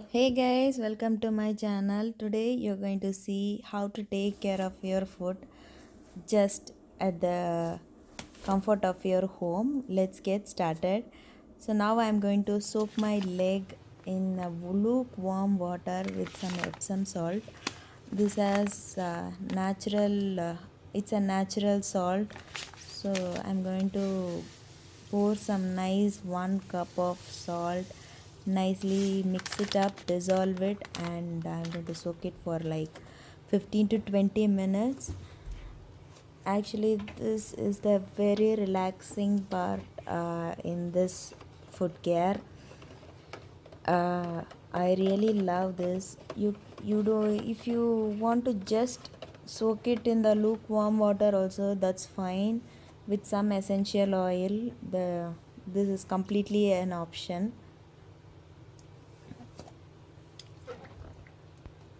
Hey guys, welcome to my channel. Today you're going to see how to take care of your foot just at the comfort of your home. Let's get started. So now I'm going to soak my leg in lukewarm water with some Epsom salt. This has it's a natural salt. So I'm going to pour some nice 1 cup of salt, nicely mix it up, dissolve it, and I'm going to soak it for like 15 to 20 minutes. Actually, this is the very relaxing part in this foot care. I really love this. You do, if you want to just soak it in the lukewarm water also, that's fine. With some essential oil, this is completely an option.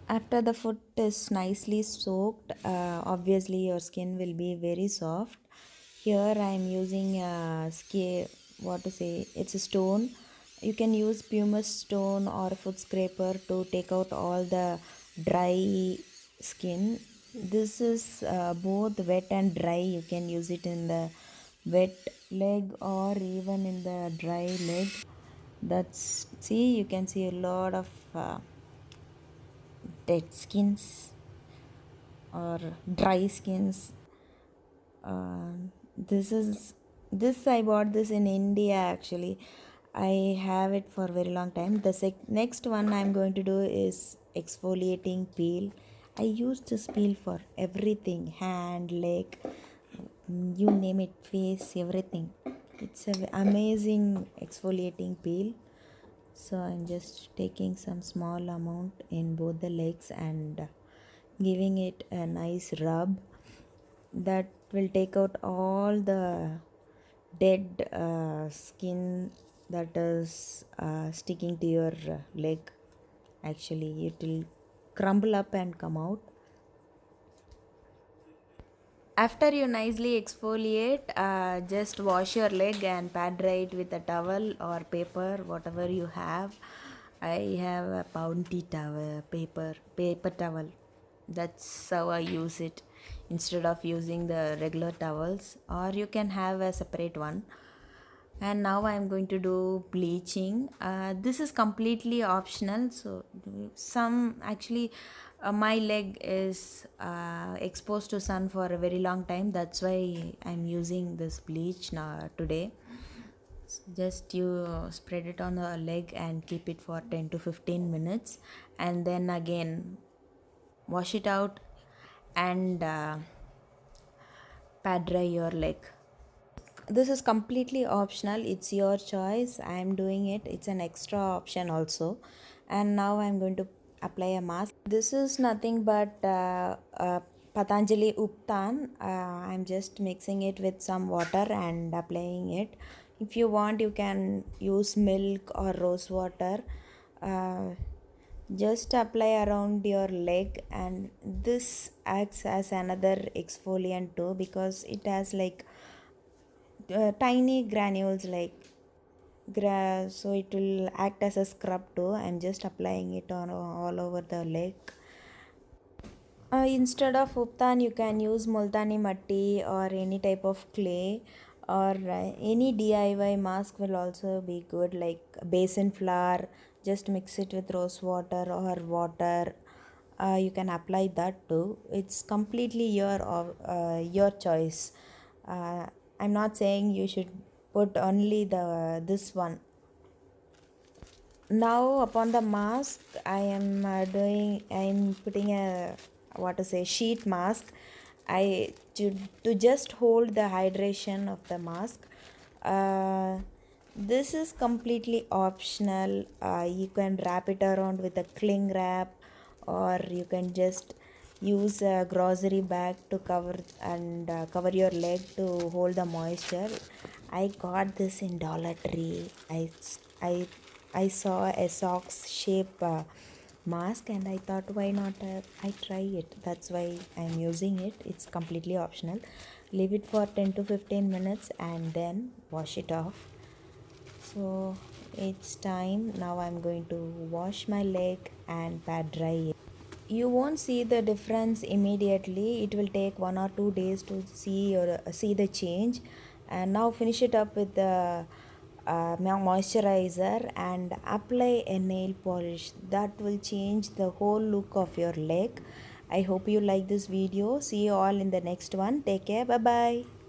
After the foot is nicely soaked, obviously your skin will be very soft. Here I am using it's a stone. You can use pumice stone or foot scraper to take out all the dry skin. This is both wet and dry. You can use it in the wet leg or even in the dry leg. You can see a lot of dead skins or dry skins. uh, this I bought this in India. Actually, I have it for a very long time. The next one I'm going to do is exfoliating peel. I use this peel for everything: hand, leg, you name it, face, everything. It's an amazing exfoliating peel. So I'm just taking some small amount in both the legs and giving it a nice rub. That will take out all the dead skin that is sticking to your leg. Actually, it will crumble up and come out. After you nicely exfoliate, just wash your leg and pad dry it with a towel or paper, whatever you have. I have a bounty towel, paper towel. That's how I use it instead of using the regular towels, or you can have a separate one. And now I'm going to do bleaching. This is completely optional. So some actually my leg is exposed to sun for a very long time. That's why I'm using this bleach now today. Just you spread it on the leg and keep it for 10 to 15 minutes, and then again wash it out and pad dry your leg. This is completely optional, it's your choice. I am doing it, it's an extra option also. And now I'm going to apply a mask. This is nothing but Patanjali Uptan. I'm just mixing it with some water and applying it. If you want, you can use milk or rose water. Just apply around your leg, and this acts as another exfoliant too, because it has like tiny granules like grass, so it will act as a scrub too. I'm just applying it on all over the leg. Instead of uptan, you can use multani matti or any type of clay, or any DIY mask will also be good, like basin flour. Just mix it with rose water or water. You can apply that too. It's completely your choice. uh, I'm not saying you should put only this one. Now upon the mask, I'm putting a sheet mask. To just hold the hydration of the mask. This is completely optional. You can wrap it around with a cling wrap, or you can just use a grocery bag to cover your leg to hold the moisture. I got this in Dollar Tree. I I saw a socks shape mask, and I thought, why not I try it. That's why I'm using it. It's completely optional. Leave it for 10 to 15 minutes and then wash it off. So It's time. Now I'm going to wash my leg and pat dry it. You won't see the difference immediately. It will take 1 or 2 days to see the change. And now finish it up with the moisturizer and apply a nail polish. That will change the whole look of your leg. I hope you like this video. See you all in the next one. Take care. Bye bye.